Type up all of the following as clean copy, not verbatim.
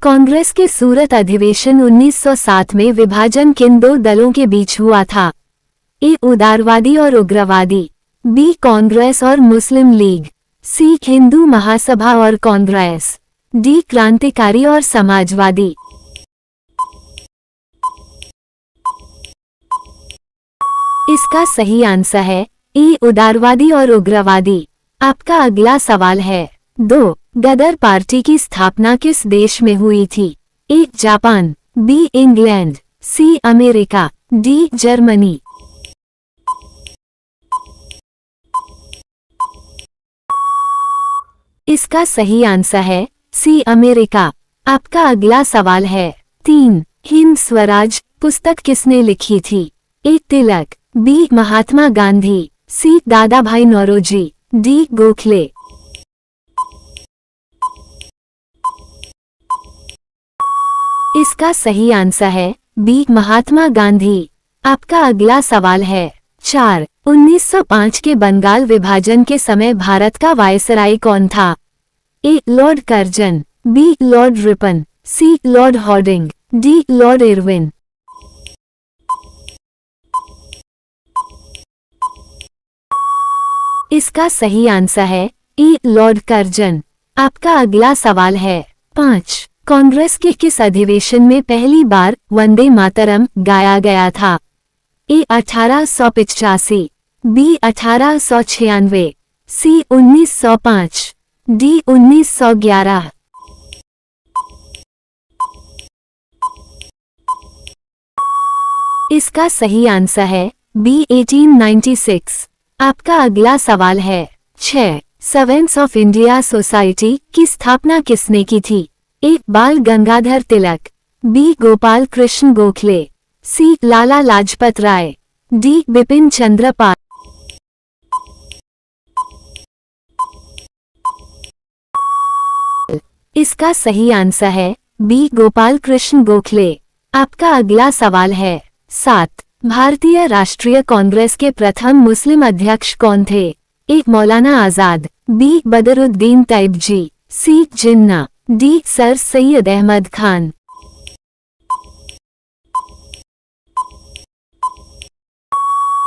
कांग्रेस के सूरत अधिवेशन 1907 में विभाजन किन दो दलों के बीच हुआ था? ए. उदारवादी और उग्रवादी, बी. कांग्रेस और मुस्लिम लीग, सी. हिंदू महासभा और कांग्रेस, डी. क्रांतिकारी और समाजवादी। इसका सही आंसर है ए. उदारवादी और उग्रवादी। आपका अगला सवाल है 2. गदर पार्टी की स्थापना किस देश में हुई थी? A. Japan, B. England, C. America, D. Germany. इसका सही आंसर है सी. अमेरिका। आपका अगला सवाल है 3. हिंद स्वराज पुस्तक किसने लिखी थी? ए. तिलक, बी. महात्मा गांधी, सी. दादा भाई नौरोजी, डी. गोखले। इसका सही आंसर है बी. महात्मा गांधी। आपका अगला सवाल है 4. 1905 के बंगाल विभाजन के समय भारत का वायसराय कौन था? A. Lord Curzon, B. Lord Ripon, C. Lord Hardinge, D. Lord Irwin. इसका सही आंसर है ए. Lord Curzon. आपका अगला सवाल है 5. कांग्रेस के किस अधिवेशन में पहली बार वंदे मातरम गाया गया था? ए. 1885, बी. 1896, सी. 1905, डी. 1911। इसका सही आंसर है बी. 1896। आपका अगला सवाल है 6. सर्वेंट्स ऑफ इंडिया सोसाइटी की स्थापना किसने की थी? ए. बाल गंगाधर तिलक, बी. गोपाल कृष्ण गोखले, सी. लाला लाजपत राय, डी. बिपिन चंद्र पाल। इसका सही आंसर है बी. गोपाल कृष्ण गोखले। आपका अगला सवाल है 7. भारतीय राष्ट्रीय कांग्रेस के प्रथम मुस्लिम अध्यक्ष कौन थे? ए. मौलाना आजाद, बी. बदरुद्दीन तैयबजी, सी. जिन्ना, डी. सर सैयद अहमद खान।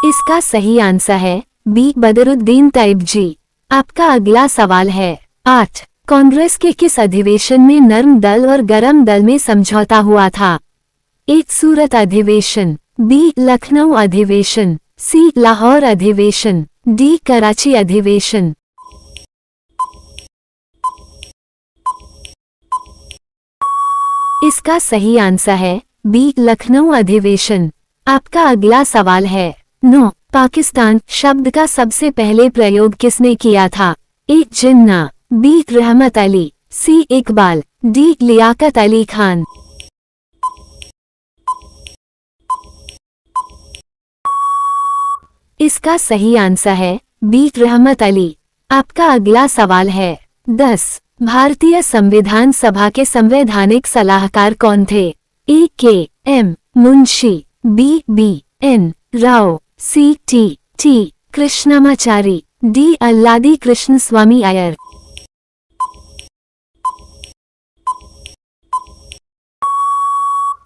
इसका सही आंसर है बी. बदरुद्दीन तैयबजी। आपका अगला सवाल है 8. कांग्रेस के किस अधिवेशन में नर्म दल और गरम दल में समझौता हुआ था? ए. सूरत अधिवेशन, बी. लखनऊ अधिवेशन, सी. लाहौर अधिवेशन, डी. कराची अधिवेशन। इसका सही आंसर है बी. लखनऊ अधिवेशन। आपका अगला सवाल है 9. पाकिस्तान शब्द का सबसे पहले प्रयोग किसने किया था? ए. जिन्ना, बी. रहमत अली, सी. इकबाल, डी. लियाकत अली खान। इसका सही आंसर है बी. रहमत अली। आपका अगला सवाल है 10. भारतीय संविधान सभा के संवैधानिक सलाहकार कौन थे? A. K. M. Munshi, B. B. N. Rao, C. T. Krishnamachari, D. Alladi Krishna Swami Ayyar.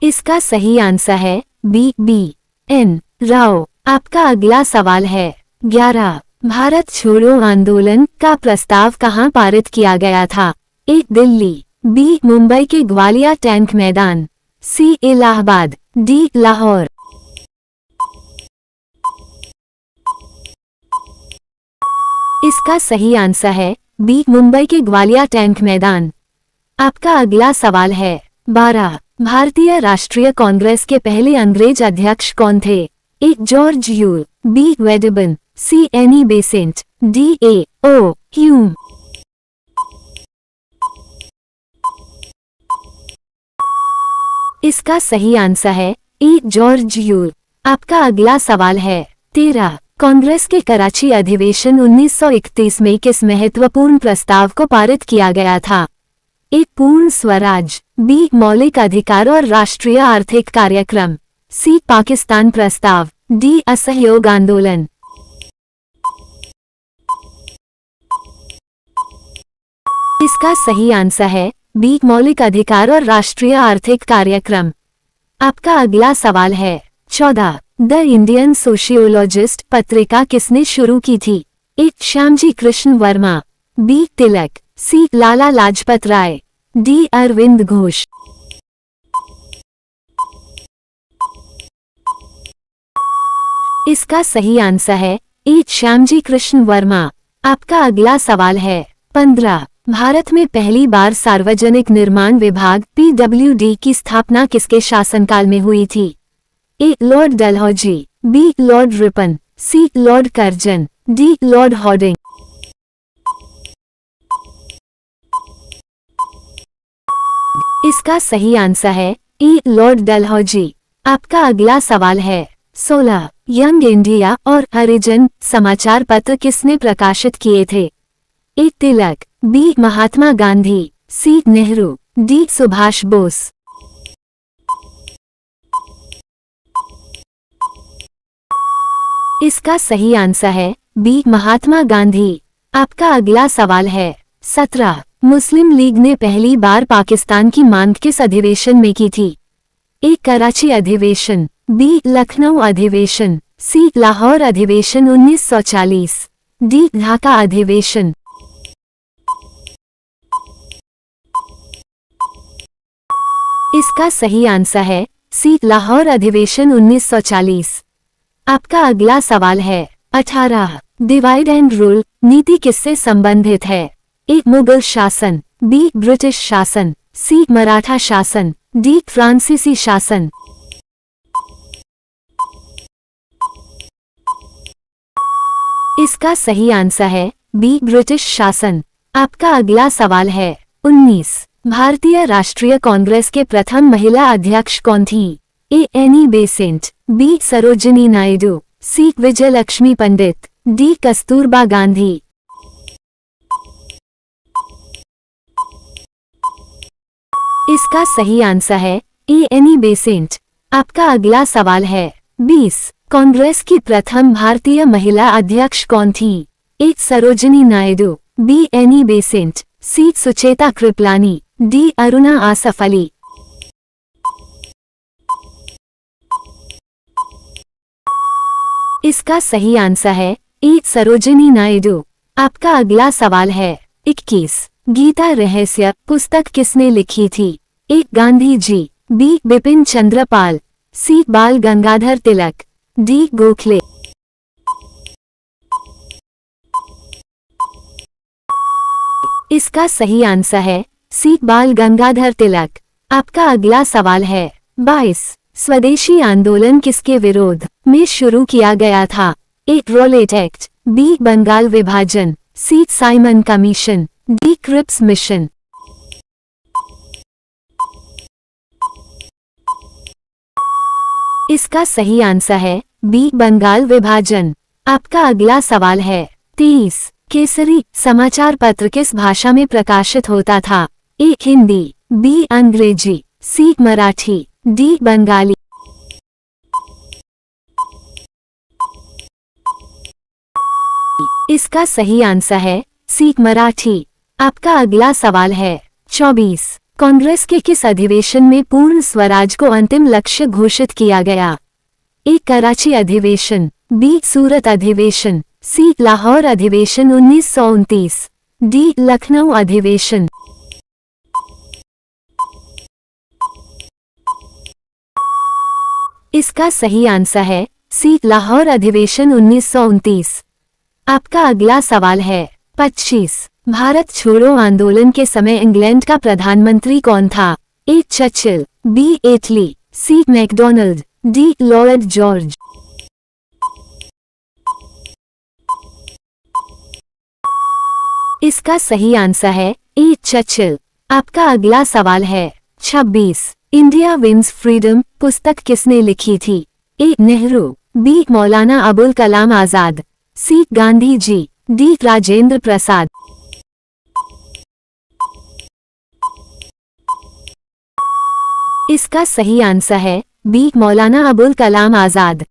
इसका सही आंसर है बी. बी. एन. राव। आपका अगला सवाल है 11. भारत छोड़ो आंदोलन का प्रस्ताव कहां पारित किया गया था? ए. दिल्ली, बी. मुंबई के ग्वालिया टैंक मैदान, सी. इलाहाबाद, डी. लाहौर। इसका सही आंसर है बी. मुंबई के ग्वालिया टैंक मैदान। आपका अगला सवाल है 12. भारतीय राष्ट्रीय कांग्रेस के पहले अंग्रेज अध्यक्ष कौन थे? A. George Yule, B. Wedderburn, C. Annie Besant, D. A. O. Hume. इसका सही आंसर है ए. George you'll. आपका अगला सवाल है 13. कांग्रेस के कराची अधिवेशन 1931 में किस महत्वपूर्ण प्रस्ताव को पारित किया गया था? ए. पूर्ण स्वराज, बी. मौलिक अधिकार और राष्ट्रीय आर्थिक कार्यक्रम, सी. पाकिस्तान प्रस्ताव, डी. असहयोग आंदोलन। इसका सही आंसर है बी मौलिक अधिकार और राष्ट्रीय आर्थिक कार्यक्रम। आपका अगला सवाल है 14। द इंडियन सोशियोलॉजिस्ट पत्रिका किसने शुरू की थी? ए श्यामजी कृष्ण वर्मा, बी तिलक, सी लाला लाजपत राय, डी अरविंद घोष। इसका सही आंसर है ए श्यामजी कृष्ण वर्मा। आपका अगला सवाल है 15। भारत में पहली बार सार्वजनिक निर्माण विभाग PWD की स्थापना किसके शासनकाल में हुई थी? A Lord Dalhousie, B Lord Ripon, C Lord Curzon, D Lord Hardinge. इसका सही आंसर है ए लॉर्ड डलहौजी। आपका अगला सवाल है 16। यंग इंडिया और हरिजन समाचार पत्र किसने प्रकाशित किए थे? ए तिलक, बी महात्मा गांधी, सी नेहरू, डी सुभाष बोस। इसका सही आंसर है बी महात्मा गांधी। आपका अगला सवाल है 17। मुस्लिम लीग ने पहली बार पाकिस्तान की मांग किस अधिवेशन में की थी? ए कराची अधिवेशन, बी लखनऊ अधिवेशन, सी लाहौर अधिवेशन 1940, डी ढाका अधिवेशन। इसका सही आंसर है सी लाहौर अधिवेशन 1940। आपका अगला सवाल है 18। डिवाइड एंड रूल नीति किससे संबंधित है? ए मुगल शासन, बी ब्रिटिश शासन, सी मराठा शासन, डी फ्रांसीसी शासन। इसका सही आंसर है बी ब्रिटिश शासन। आपका अगला सवाल है 19। भारतीय राष्ट्रीय कांग्रेस के प्रथम महिला अध्यक्ष कौन थी? A Annie Besant, B Sarojini Naidu, C Vijayalakshmi Pandit, D Kasturba Gandhi. इसका सही आंसर है ए एनी बेसेंट। आपका अगला सवाल है 20। कांग्रेस की प्रथम भारतीय महिला अध्यक्ष कौन थी? A Sarojini Naidu, B Annie Besant, C Sucheta Kripalani, D Aruna Asaf Ali. इसका सही आंसर है ए सरोजिनी नायडू। आपका अगला सवाल है 21। गीता रहस्य पुस्तक किसने लिखी थी? ए गांधी जी, बी बिपिन चंद्र पाल, सी बाल गंगाधर तिलक, डी गोखले। इसका सही आंसर है सी बाल गंगाधर तिलक। आपका अगला सवाल है 22। स्वदेशी आंदोलन किसके विरोध में शुरू किया गया था? A Rowlatt Act, B Bengal विभाजन, C Simon Commission, D Cripps Mission. इसका सही आंसर है बी बंगाल विभाजन। आपका अगला सवाल है 23। केसरी समाचार पत्र किस भाषा में प्रकाशित होता था? ए हिंदी, बी अंग्रेजी, सी मराठी, डी बंगाली। इसका सही आंसर है सी मराठी। आपका अगला सवाल है 24। कांग्रेस के किस अधिवेशन में पूर्ण स्वराज को अंतिम लक्ष्य घोषित किया गया? ए कराची अधिवेशन, बी सूरत अधिवेशन, सी लाहौर अधिवेशन 1929, डी लखनऊ अधिवेशन। इसका सही आंसर है सी लाहौर अधिवेशन 1929। आपका अगला सवाल है 25। भारत छोड़ो आंदोलन के समय इंग्लैंड का प्रधानमंत्री कौन था? ए चर्चिल, बी एटली, सी मैकडोनाल्ड, डी लॉर्ड जॉर्ज। इसका सही आंसर है ए चर्चिल। आपका अगला सवाल है 26। इंडिया विंस फ्रीडम पुस्तक किसने लिखी थी? ए नेहरू, बी मौलाना अबुल कलाम आजाद, सी गांधी जी, डी राजेंद्र प्रसाद। इसका सही आंसर है बी मौलाना अबुल कलाम आजाद।